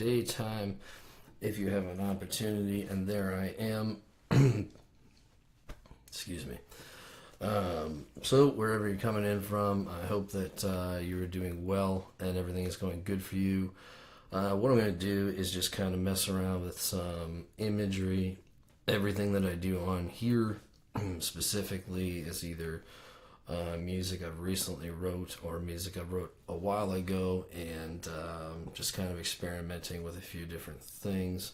daytime if you have an opportunity, and there I am. Excuse me. So wherever you're coming in from, I hope that you're doing well and everything is going good for you. What I'm going to do is just kind of mess around with some imagery. Everything that I do on here specifically is either music I've recently wrote or music I wrote a while ago, and just kind of experimenting with a few different things.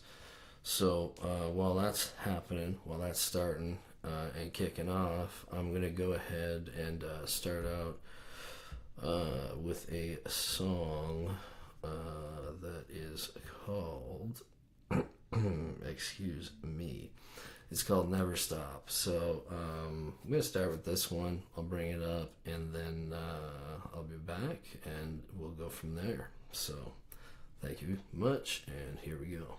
So while that's happening, while that's starting and kicking off, I'm going to go ahead and start out with a song that is called, excuse me, it's called Never Stop. So I'm going to start with this one. I'll bring it up, and then I'll be back, and we'll go from there. So thank you much, and here we go.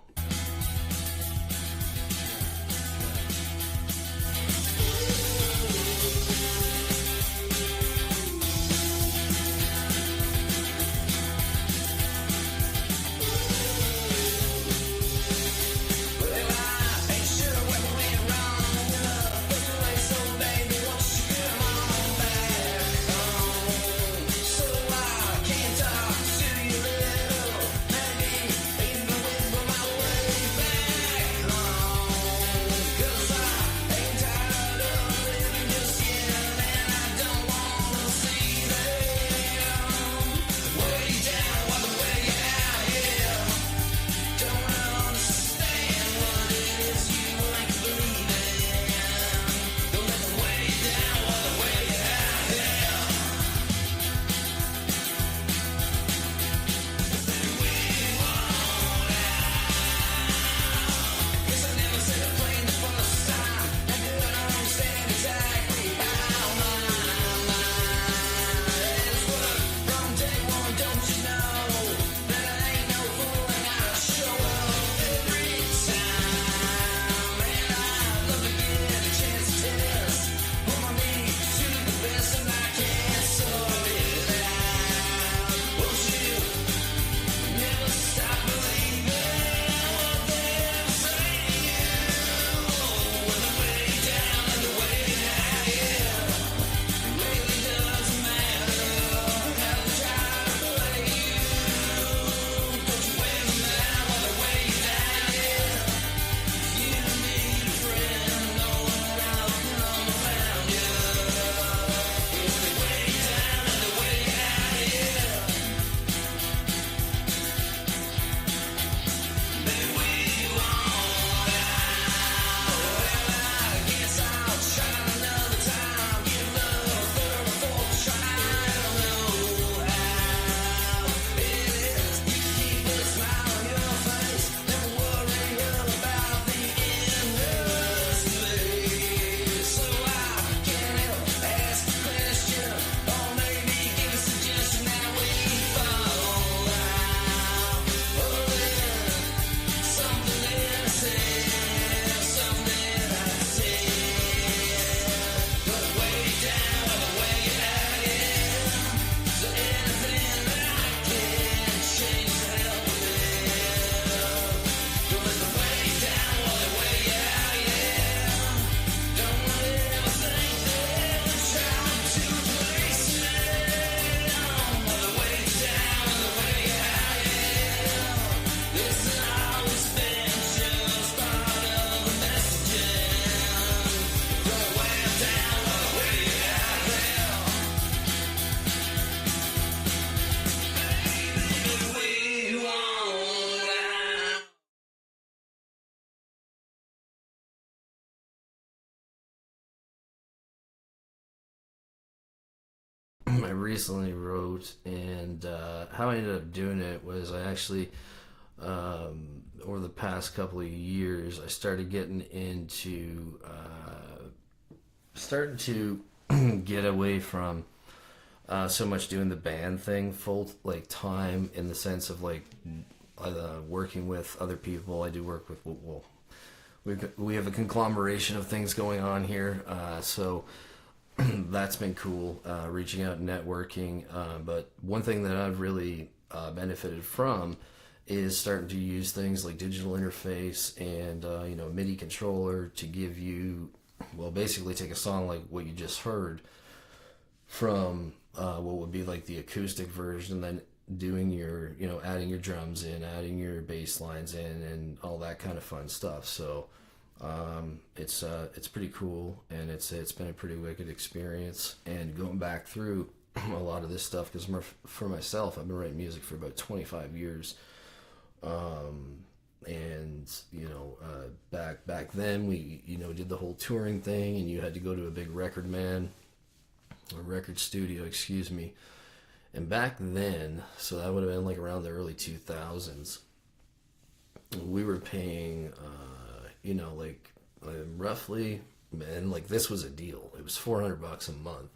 I recently wrote, and how I ended up doing it was I actually, over the past couple of years, I started getting into, starting to get away from so much doing the band thing full like time, in the sense of like working with other people. I do work with, well, we have a conglomeration of things going on here, so that's been cool, reaching out and networking. But one thing that I've really benefited from is starting to use things like digital interface and MIDI controller to give you, well, basically take a song like what you just heard from what would be like the acoustic version, then doing your, adding your drums in, adding your bass lines in, and all that kind of fun stuff. So it's pretty cool, and it's been a pretty wicked experience. And going back through a lot of this stuff, because for myself, I've been writing music for about 25 years. Back then we, did the whole touring thing, and you had to go to a big record studio, excuse me. And back then, so that would have been like around the early 2000s, we were paying, roughly, and like this was a deal. It was $400 a month,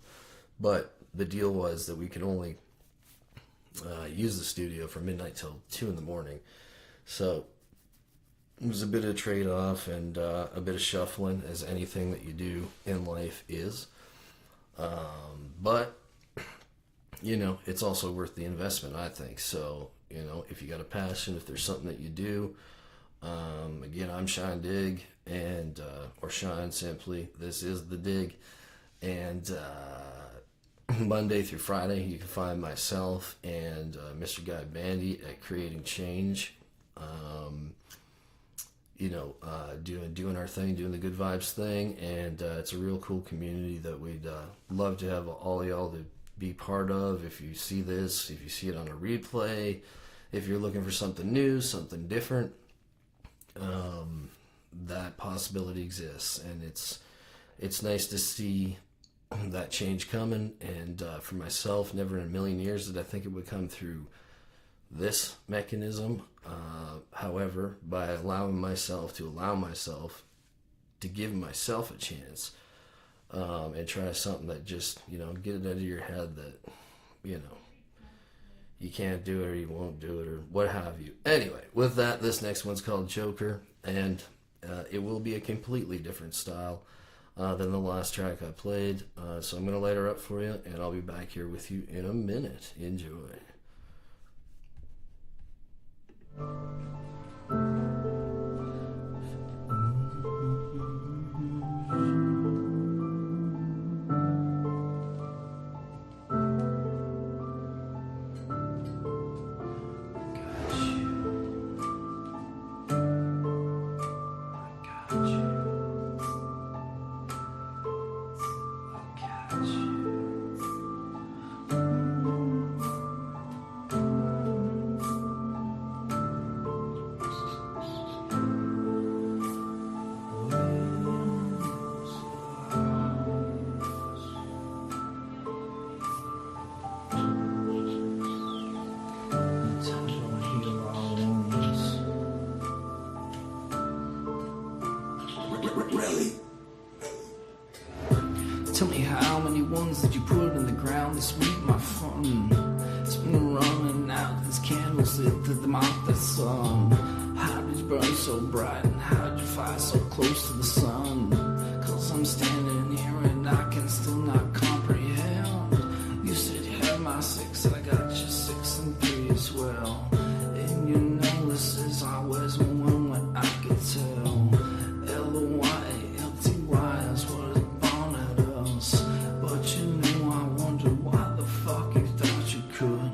but the deal was that we could only use the studio from midnight till 2 in the morning. So it was a bit of a trade-off and a bit of shuffling, as anything that you do in life is. But, it's also worth the investment, I think. So, if you got a passion, if there's something that you do, again, I'm Shine Dig, and, or Shine simply, this is The Dig, and, Monday through Friday, you can find myself and Mr. Guy Bandy at Creating Change, doing our thing, doing the good vibes thing, and it's a real cool community that we'd love to have all y'all to be part of. If you see this, if you see it on a replay, if you're looking for something new, something different, that possibility exists, and it's nice to see that change coming. And for myself, never in a million years did I think it would come through this mechanism. However, by allowing myself to give myself a chance, and try something that just, get it out of your head that, you can't do it, or you won't do it, or what have you. Anyway, with that, this next one's called Joker, and it will be a completely different style than the last track I played. So I'm going to light her up for you, and I'll be back here with you in a minute. Enjoy. Tell me how many ones did you put in the ground this week, my fun? It's been running out, this candle's lit to the mouth the sun. How did you burn so bright, and how did you fly so close to the sun? Cause I'm standing here and I can still not comprehend. You said you had my 6, and I got your 6 and 3 as well. And you know this is always one when I could tell. L-O-Y-A-L-T-Y is what is born at us. But you know I wonder why the fuck you thought you could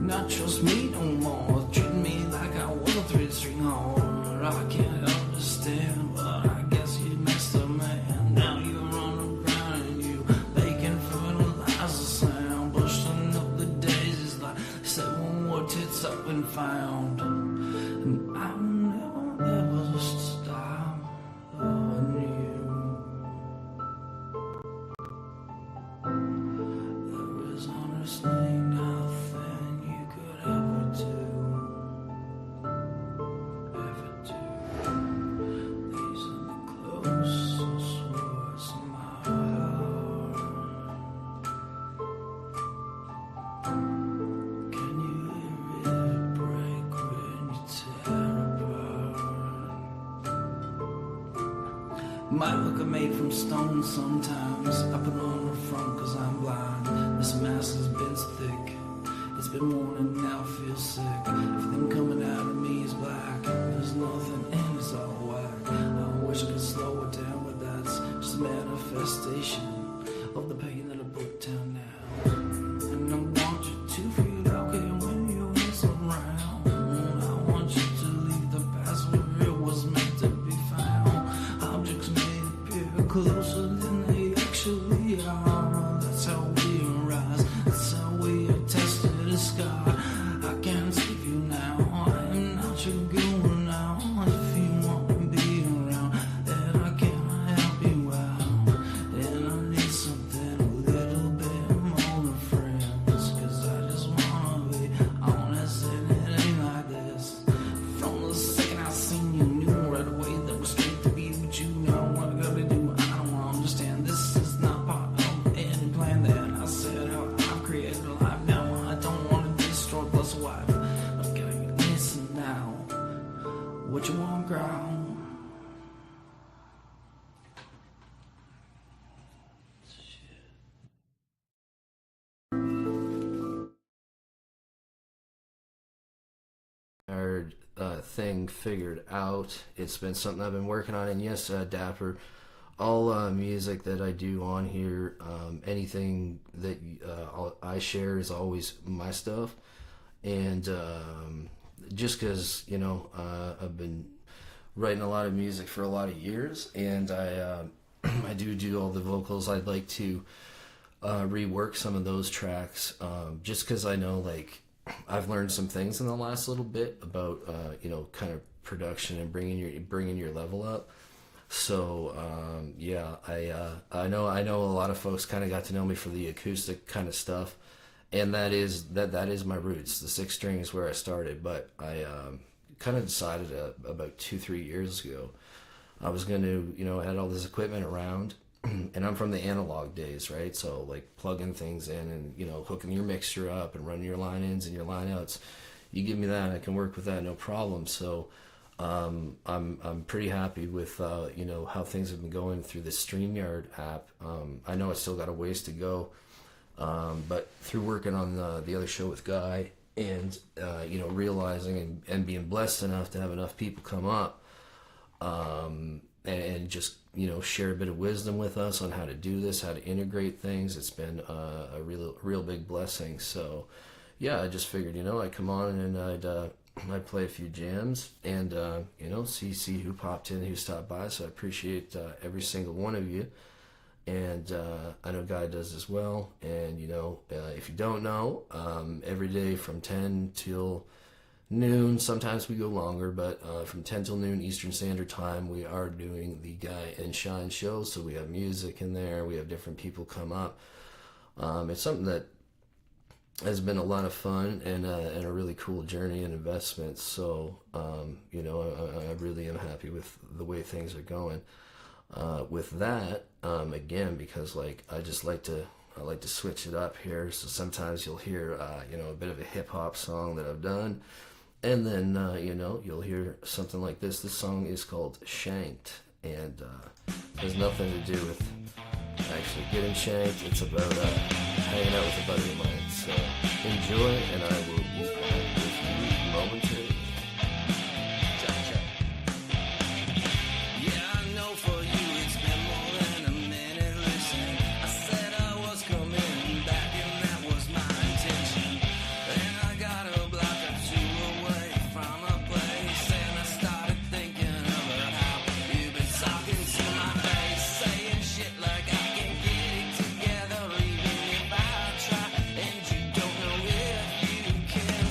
not trust me no more. Treat me like I was a 3-string whore. I can't understand, but I guess you messed up, man. Now you're on the ground and you making fertilizer sound. Bushing up the daisies like they said one more tits up and found. And I'll never ever stop loving you. There is honestly nothing you could ever do. These are the closest words in my heart. Can you hear it break when you tear apart? My look are made from stone sometimes. I put on the front cause I'm blind. This mask has been thick. It's been worn and now I feel sick. Everything coming out of ground. Thing figured out. It's been something I've been working on, and yes, Dapper, all music that I do on here, anything that I share is always my stuff, and just because I've been writing a lot of music for a lot of years, and I I do all the vocals. I'd like to rework some of those tracks, just because I know I've learned some things in the last little bit about kind of production and bringing your level up. So I know a lot of folks kind of got to know me for the acoustic kind of stuff, and that is my roots. The six string is where I started, but I kind of decided about 2-3 years ago I was going to I had all this equipment around. And I'm from the analog days, right? So plugging things in and hooking your mixture up and running your line ins and your line outs. You give me that, I can work with that, no problem. So I'm pretty happy with how things have been going through the StreamYard app. I know I still got a ways to go, but through working on the other show with Guy and realizing and being blessed enough to have enough people come up and just share a bit of wisdom with us on how to do this, how to integrate things. It's been a real big blessing. So yeah, I just figured I'd come on and I'd play a few jams and see who popped in, who stopped by. So I appreciate every single one of you, and I know Guy does as well. And if you don't know, every day from 10 till noon, sometimes we go longer, but from 10 till noon Eastern Standard Time, we are doing the Guy and Shine show. So we have music in there, we have different people come up. It's something that has been a lot of fun and a really cool journey and investment. So I really am happy with the way things are going with that. Again, because I like to switch it up here. So sometimes you'll hear a bit of a hip hop song that I've done. And then, you'll hear something like this. This song is called Shanked, and has nothing to do with actually getting shanked. It's about hanging out with a buddy of mine. So enjoy, and I will be back with you momentarily. Yeah, I know for you it's been more than a minute. Listen, I said I was coming back, and that was my intention. And I got a block or two away from a place, and I started thinking about how you've been talking to my face, saying shit like I can get it together even if I try, and you don't know if you can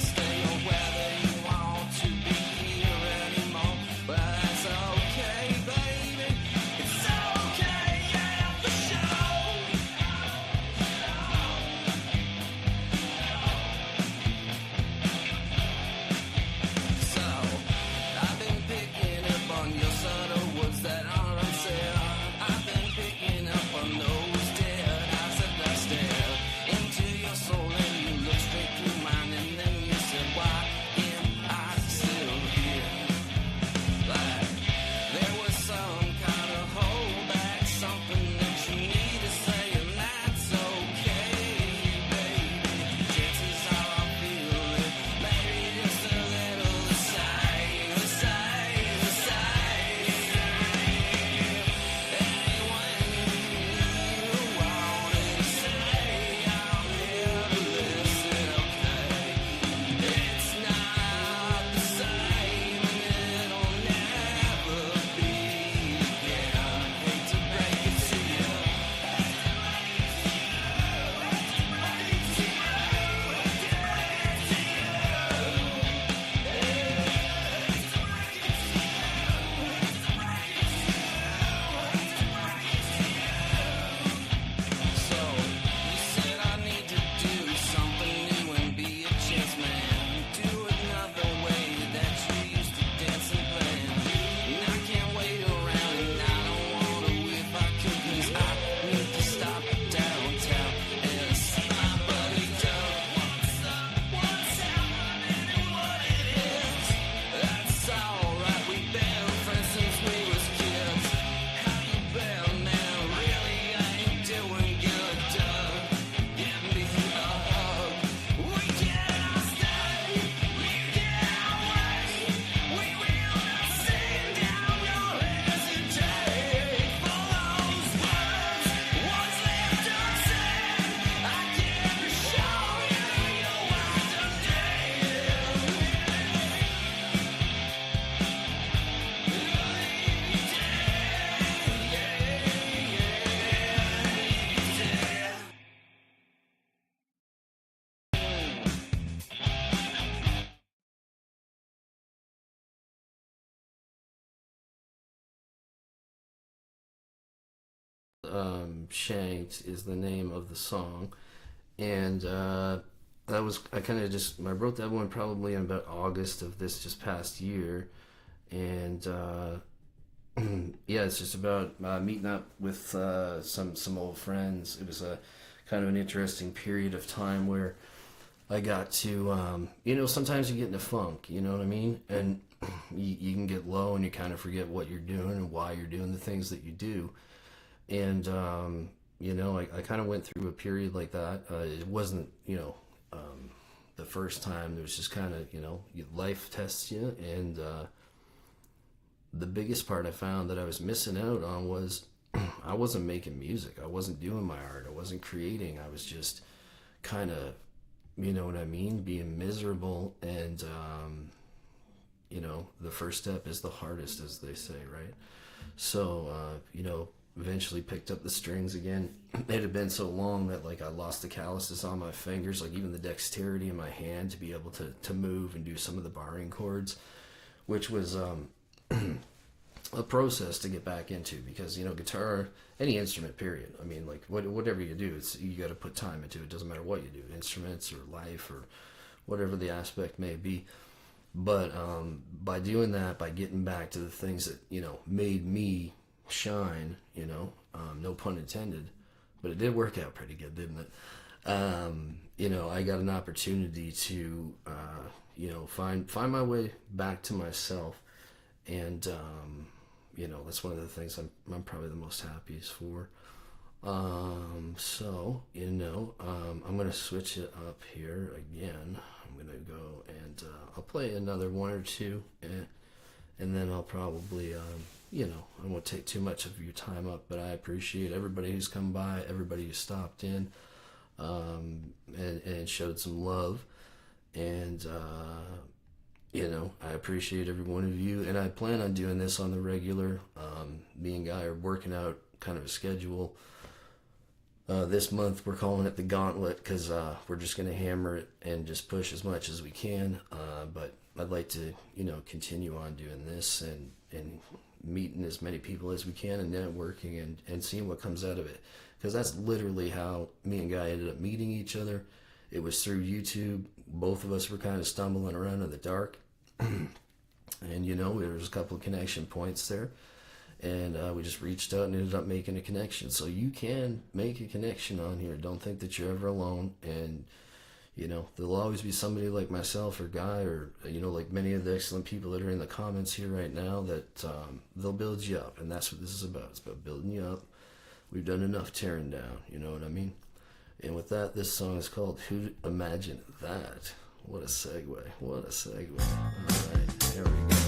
Shanked is the name of the song. And I wrote that one probably in about August of this just past year. And yeah, it's just about meeting up with some old friends. It was a kind of an interesting period of time where I got to, sometimes you get in a funk, you know what I mean? And you can get low and you kind of forget what you're doing and why you're doing the things that you do. And, I kind of went through a period like that. It wasn't, the first time. It was just kind of, life tests you. And the biggest part I found that I was missing out on was I wasn't making music. I wasn't doing my art. I wasn't creating. I was just kind of, you know what I mean, being miserable. And, the first step is the hardest, as they say, right? So, eventually picked up the strings again. It had been so long that I lost the calluses on my fingers, even the dexterity in my hand to be able to move and do some of the barring chords, which was a process to get back into, because guitar, any instrument period, I mean, whatever you do, you got to put time into it. Doesn't matter what you do, instruments or life or whatever the aspect may be. But by doing that, by getting back to the things that made me shine, no pun intended, but it did work out pretty good, didn't it? I got an opportunity to find my way back to myself. And that's one of the things I'm probably the most happiest for. I'm gonna switch it up here again. I'm gonna go and I'll play another one or two, and then I'll probably I won't take too much of your time up, but I appreciate everybody who's come by, everybody who stopped in, and showed some love. And I appreciate every one of you, and I plan on doing this on the regular. Me and Guy are working out kind of a schedule. This month we're calling it the Gauntlet, because we're just going to hammer it and just push as much as we can. But I'd like to, continue on doing this and meeting as many people as we can and networking and seeing what comes out of it. Because that's literally how me and Guy ended up meeting each other. It was through YouTube. Both of us were kind of stumbling around in the dark. And, there was a couple of connection points there. And we just reached out and ended up making a connection. So you can make a connection on here. Don't think that you're ever alone. And, there'll always be somebody like myself or Guy or, like many of the excellent people that are in the comments here right now that they'll build you up. And that's what this is about. It's about building you up. We've done enough tearing down. You know what I mean? And with that, this song is called Who'd Imagine That? What a segue. What a segue. All right, here we go.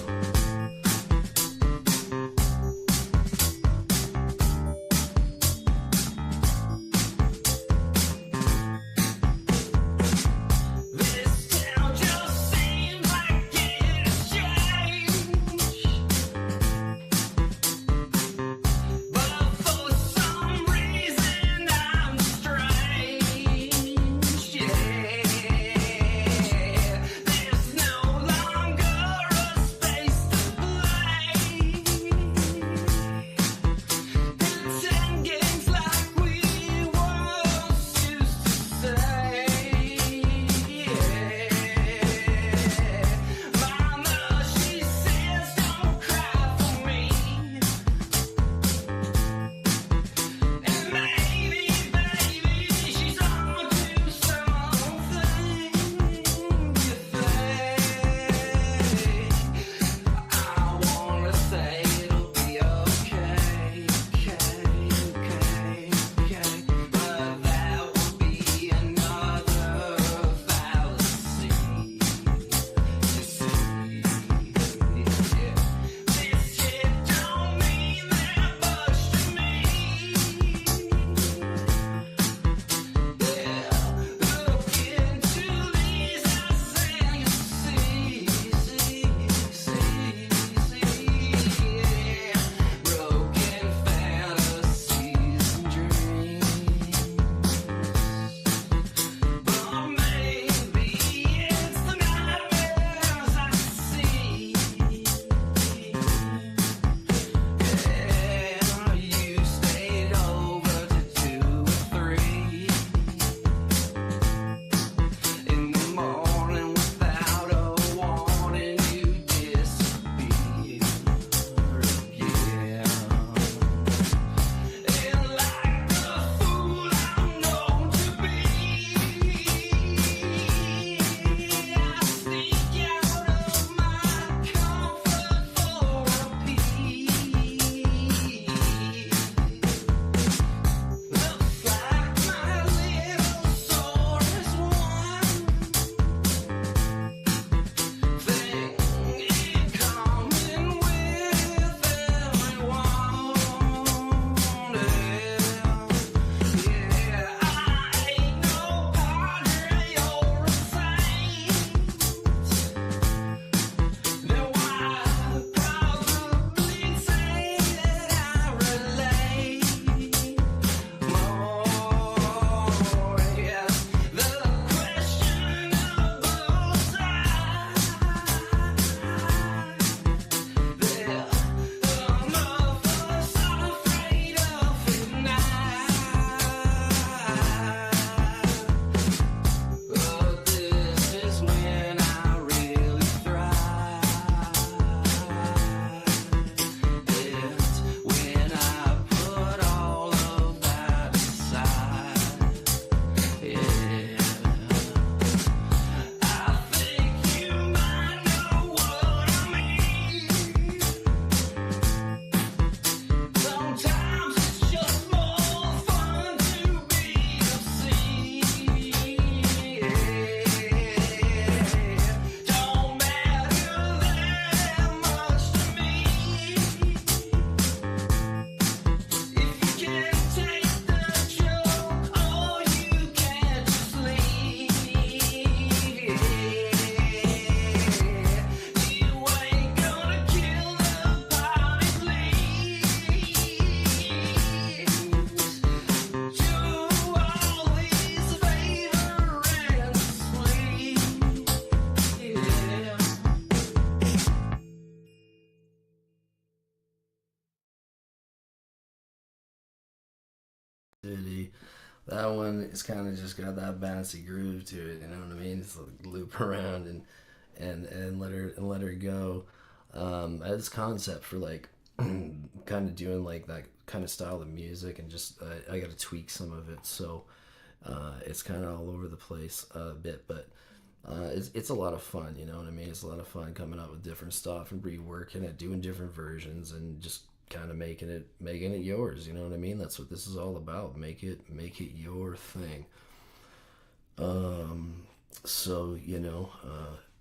There's no longer a That one is kind of just got that bouncy groove to it. You know what I mean? It's like loop around and let her go. I had this concept for like kind of doing like that kind of style of music, and just I got to tweak some of it, so it's kind of all over the place a bit, but it's a lot of fun. You know what I mean? It's a lot of fun coming up with different stuff and reworking it, doing different versions, and just kind of making it yours. You know what I mean? That's what this is all about. Make it your thing. So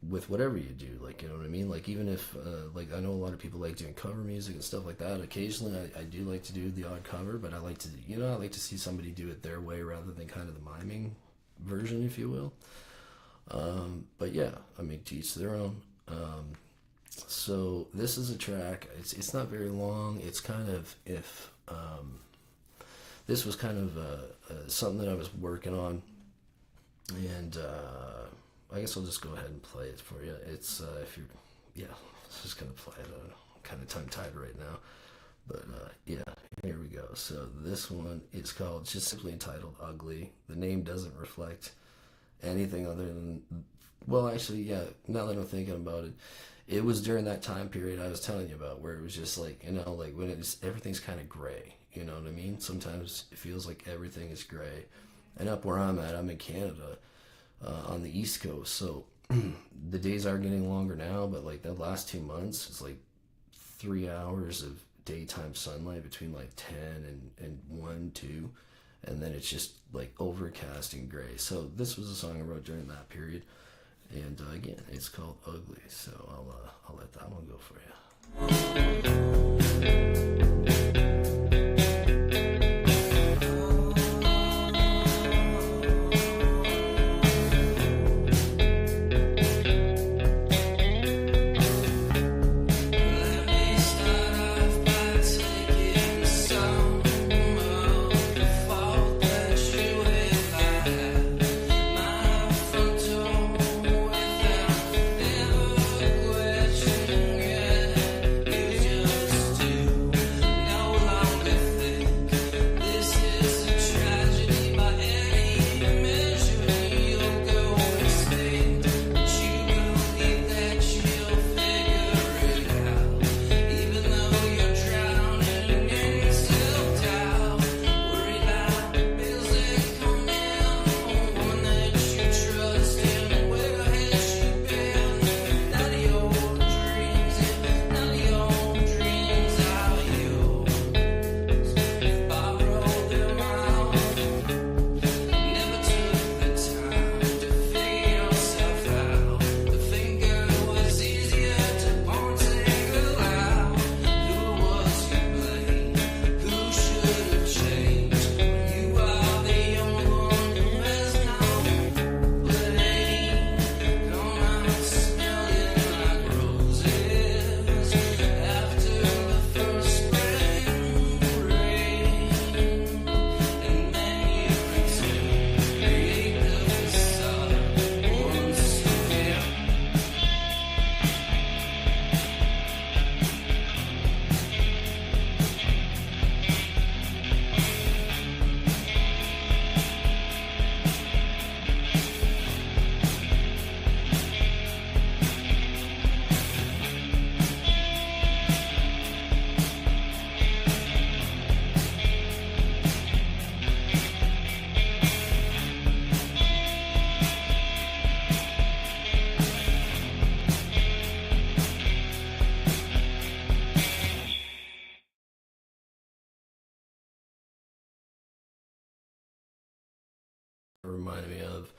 with whatever you do, like, you know what I mean, like, even if like, I know a lot of people like doing cover music and stuff like that. Occasionally I do like to do the odd cover, but I like to see somebody do it their way rather than kind of the miming version, if you will. But yeah, I mean, to each their own. So this is a track. It's not very long. It's kind of, if this was kind of something that I was working on, and I guess I'll just go ahead and play it for you. It's if you, yeah, let's just gonna play it. I'm kind of tongue tied right now, but yeah, here we go. So this one is called, just simply entitled "Ugly." The name doesn't reflect anything other than, well, actually, yeah. Now that I'm thinking about it, it was during that time period I was telling you about, where it was just like, like when everything's kind of gray. You know what I mean? Sometimes it feels like everything is gray. And up where I'm at, I'm in Canada, on the East Coast. So the days are getting longer now, but like the last 2 months, it's like 3 hours of daytime sunlight between like 10 and 1, 2. And then it's just like overcast and gray. So this was a song I wrote during that period. And again, it's called "Ugly." So I'll let that one go for you. Reminded me of,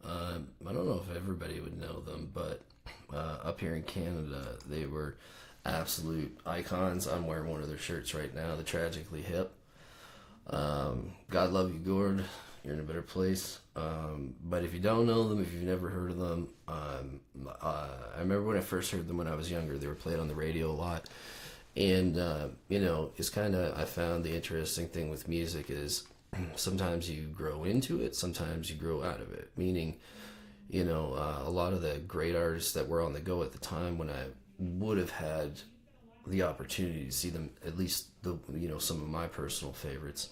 I don't know if everybody would know them, but up here in Canada, they were absolute icons. I'm wearing one of their shirts right now, the Tragically Hip. God love you, Gord. You're in a better place. But if you don't know them, if you've never heard of them, I remember when I first heard them when I was younger. They were played on the radio a lot. And, it's kind of, I found the interesting thing with music is sometimes you grow into it, sometimes you grow out of it. Meaning, a lot of the great artists that were on the go at the time, when I would have had the opportunity to see them, at least some of my personal favorites,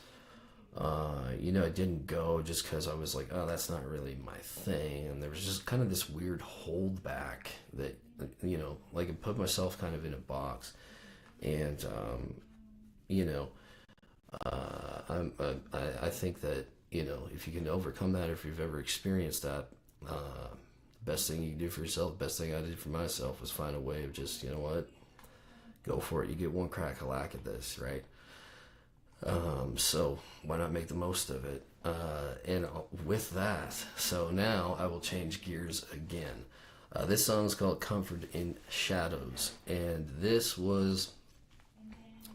I didn't go just because I was like, oh, that's not really my thing. And there was just kind of this weird holdback that, like I put myself kind of in a box. And, you know, I think that, if you can overcome that, if you've ever experienced that, best thing you can do for yourself, best thing I did for myself was find a way of just, you know what, go for it. You get one crack a lack at this, right? So why not make the most of it? And with that, so now I will change gears again. This song is called Comfort in Shadows, and this was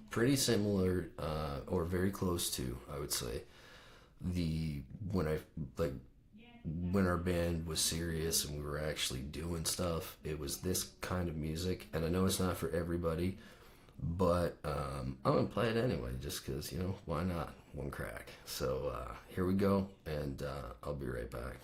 pretty similar, or very close to, I would say, the when I like when our band was serious and we were actually doing stuff. It was this kind of music, and I know it's not for everybody, but I'm gonna play it anyway, just because, why not? One crack. So here we go, and I'll be right back.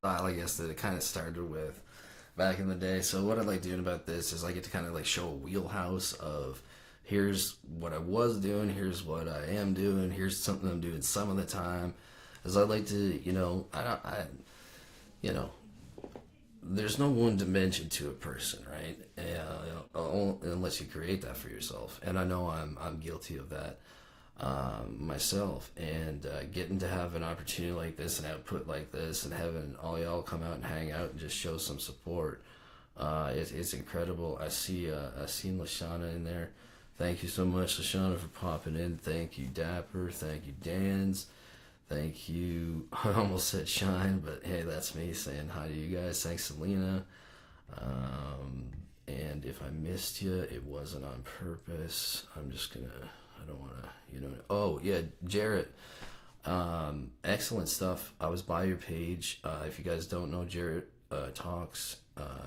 I guess that it kind of started with back in the day. So what I like doing about this is I get to kind of like show a wheelhouse of here's what I was doing, here's what I am doing, here's something I'm doing some of the time. As I like to, you know, there's no one dimension to a person, right? Unless you create that for yourself. And I know I'm guilty of that, myself. And getting to have an opportunity like this, an output like this, and having all y'all come out and hang out and just show some support, it's incredible. I seen Lashana in there. Thank you so much, Lashana, for popping in. Thank you, Dapper. Thank you, Dans. Thank you. I almost said Shine, but hey, that's me saying hi to you guys. Thanks, Selena. And if I missed you, it wasn't on purpose. I don't want to, Oh, yeah, Jarrett. Excellent stuff. I was by your page. If you guys don't know, Jarrett talks.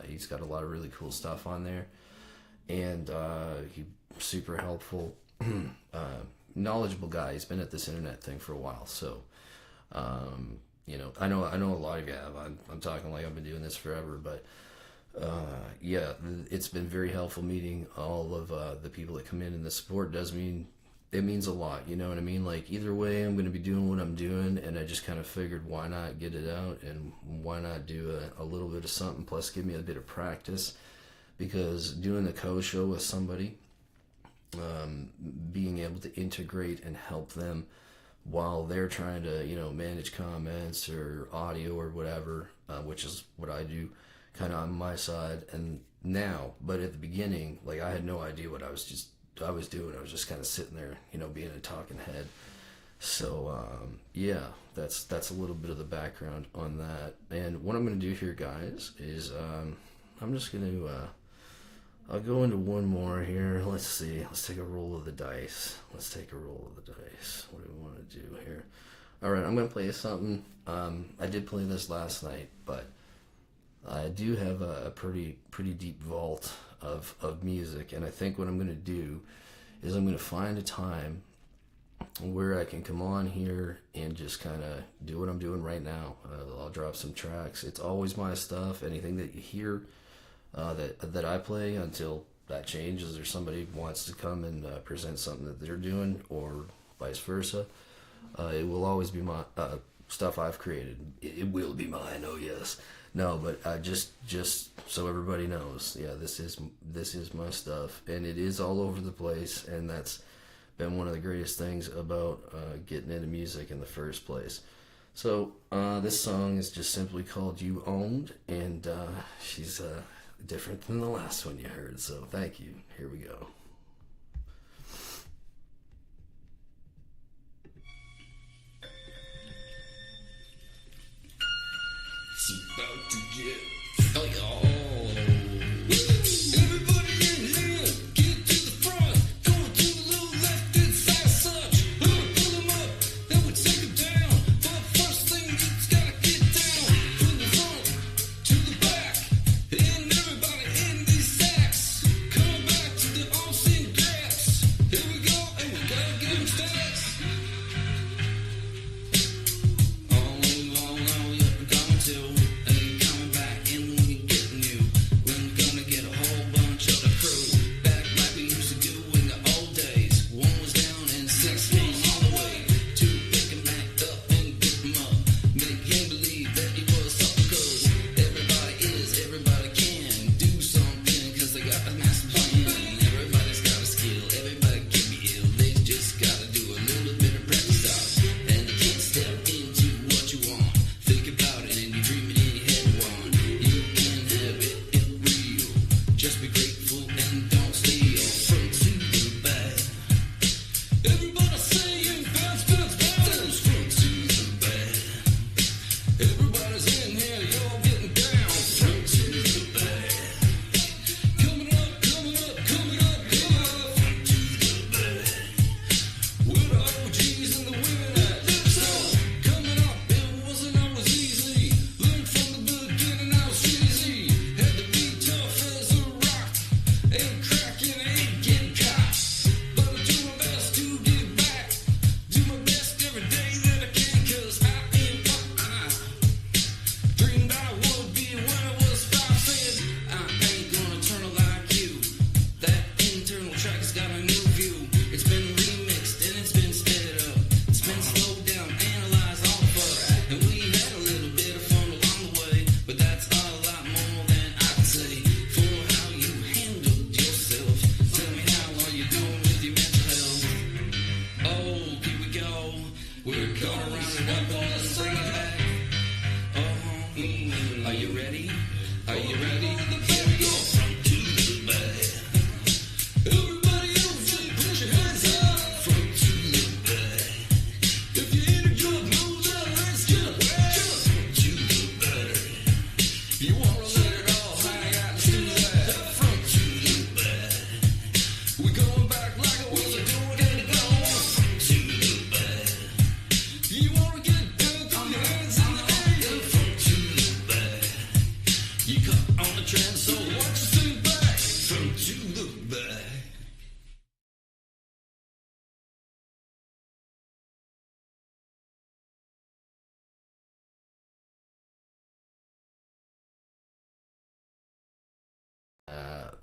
He's got a lot of really cool stuff on there. And he's super helpful. Knowledgeable guy. He's been at this internet thing for a while. So, I know a lot of you have. I'm talking like I've been doing this forever, but yeah, it's been very helpful meeting all of the people that come in, and the support it means a lot. You know what I mean? Like either way, I'm going to be doing what I'm doing, and I just kind of figured why not get it out, and why not do a little bit of something, plus give me a bit of practice, because doing the co-show with somebody, being able to integrate and help them while they're trying to, manage comments or audio or whatever, which is what I do kind of on my side, and now, but at the beginning, like I had no idea what I was doing. I was just kind of sitting there, being a talking head. So yeah, that's a little bit of the background on that. And what I'm gonna do here, guys, is I'm just gonna I'll go into one more here. Let's see. Let's take a roll of the dice. What do we want to do here? All right, I'm gonna play something. I did play this last night, but I do have a pretty deep vault of music, and I think what I'm gonna do is I'm gonna find a time where I can come on here and just kind of do what I'm doing right now. I'll drop some tracks. It's always my stuff. Anything that you hear that I play, until that changes or somebody wants to come and present something that they're doing, or vice versa, it will always be my stuff I've created. It will be mine. Oh yes. No, but just so everybody knows, yeah, this is my stuff, and it is all over the place, and that's been one of the greatest things about getting into music in the first place. So this song is just simply called "You Owned," and she's different than the last one you heard. So thank you. Here we go. It's about to get everybody in here, get to the front. Going to the little left and side such. Pull them up, then we take them down. But first thing, you just gotta get down. From the front to the back, and everybody in these sacks. Come back to the all-seen gaps. Here we go, and we gotta get them stacks.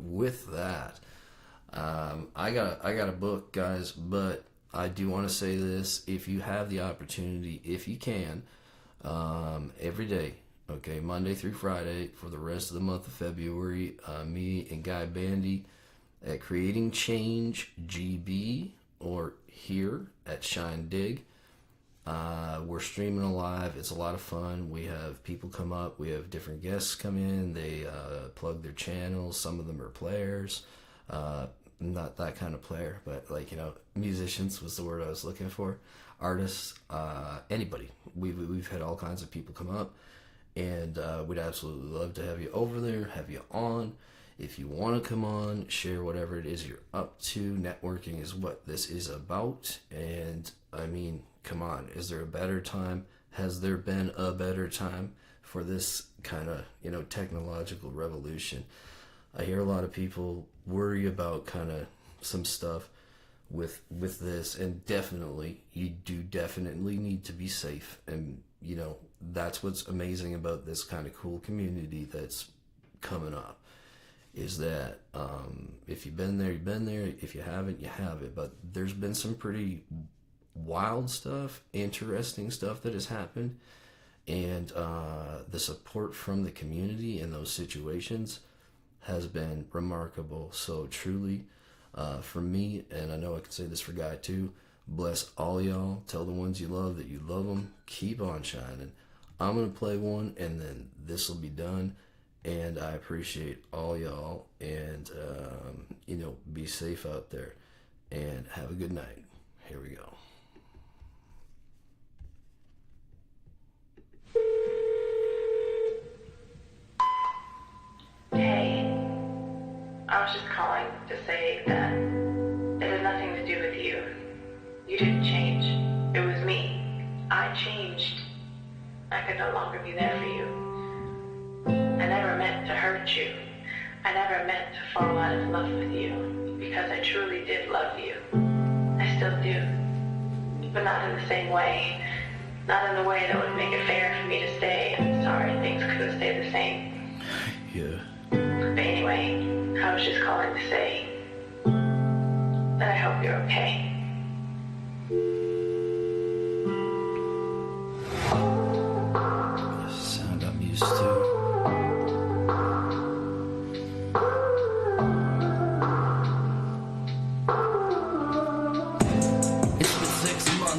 With that, I got a book, guys, but I do want to say this: if you have the opportunity, if you can, every day, okay, Monday through Friday for the rest of the month of February, me and Guy Bandy at Creating Change GB, or here at Shine Dig, We're streaming live. It's a lot of fun. We have people come up. We have different guests come in. They plug their channels. Some of them are players. Not that kind of player, but musicians was the word I was looking for. Artists, anybody. We've had all kinds of people come up, and we'd absolutely love to have you over there, have you on. If you want to come on, share whatever it is you're up to. Networking is what this is about. And I mean, come on, is there a better time? Has there been a better time for this kind of, technological revolution? I hear a lot of people worry about kind of some stuff with this, and definitely, you do definitely need to be safe. And, that's what's amazing about this kind of cool community that's coming up. Is that if you've been there, you've been there. If you haven't, you haven't. But there's been some pretty wild stuff, interesting stuff that has happened. And the support from the community in those situations has been remarkable. So truly, for me, and I know I can say this for Guy too, bless all y'all. Tell the ones you love that you love them. Keep on shining. I'm going to play one, and then this will be done. And I appreciate all y'all, and, be safe out there, and have a good night. Here we go. Hey, I was just calling to say that it has nothing to do with you. You didn't change. It was me. I changed. I could no longer be there for you. I never meant to hurt you. I never meant to fall out of love with you, because I truly did love you. I still do. But not in the same way. Not in the way that would make it fair for me to stay. I'm sorry, things could have stayed the same. Yeah. But anyway, I was just calling to say that I hope you're okay. Sound I'm used to.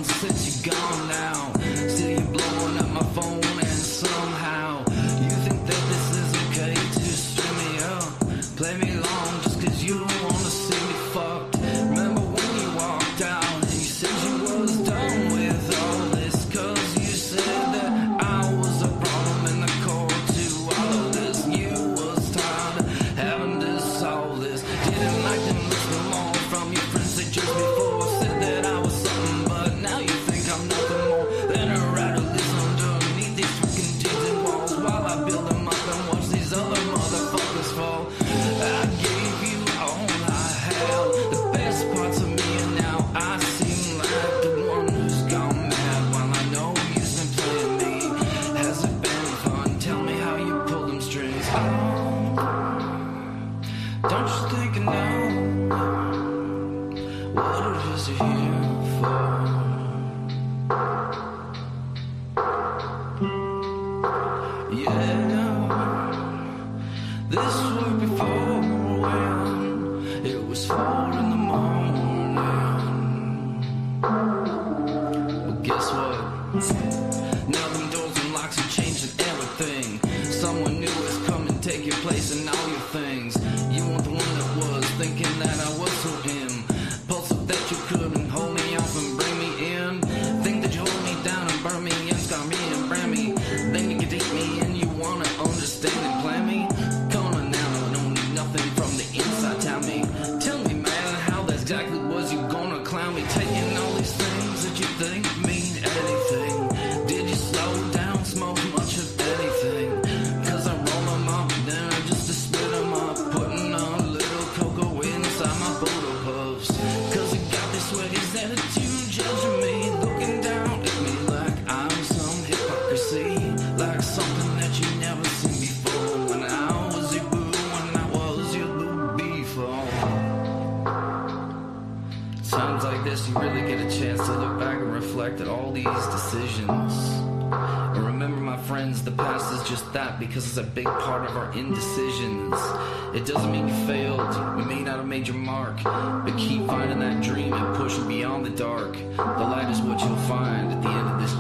Since you're gone now, still you're blowing up my phone, and somehow you think that this is okay to string me up, play me long just cause you don't wanna see me fucked. Remember when you walked out and you said you was done with all this, cause you said that I was a problem in the core to all of this. You was tired of having to solve this, didn't like to listen more from your friends that just before said that I was something, but now you think I'm nothing more than a rat who lives underneath these fucking tinted walls while I build them up and watch these other motherfuckers fall. I gave you all I had, the best parts of me, and now I seem like the one who's gone mad while I know you've been playing me. Has it been fun? Tell me how you pull them strings. Oh, don't you think I know what it is you're here for? Yeah, this was before when it was 4 in the morning. Well, guess what? Now them doors and locks are changing everything. Someone new has come and take your place and all your things. You weren't the one that was thinking that I was so impulsive that you couldn't hold me off and bring me in. Think that you hold me down and burn me and scar me and brand me. Then you can eat me and you wanna understand and plan me. Come on now, I don't need nothing from the inside. Tell me man, how that's exactly was you gonna clown me? Taking all these things that you think mean anything. Did you slow down, smoke much of anything? Cause I roll them up and then I just to split them up, putting a little cocoa inside my Bodo puffs. Cause I got this swagger's attitude, judging me, looking down at me like I'm some hypocrisy, like something that you never seen before. When I was your boo, when I was your boo before. Times like this, you really get a chance to look back and reflect at all these decisions, And remember, my friends, the past is just that, because it's a big part of our indecisions. It doesn't mean you failed, you may not have made your mark, but keep finding that dream and pushing beyond the dark. The light is what you'll find at the end of this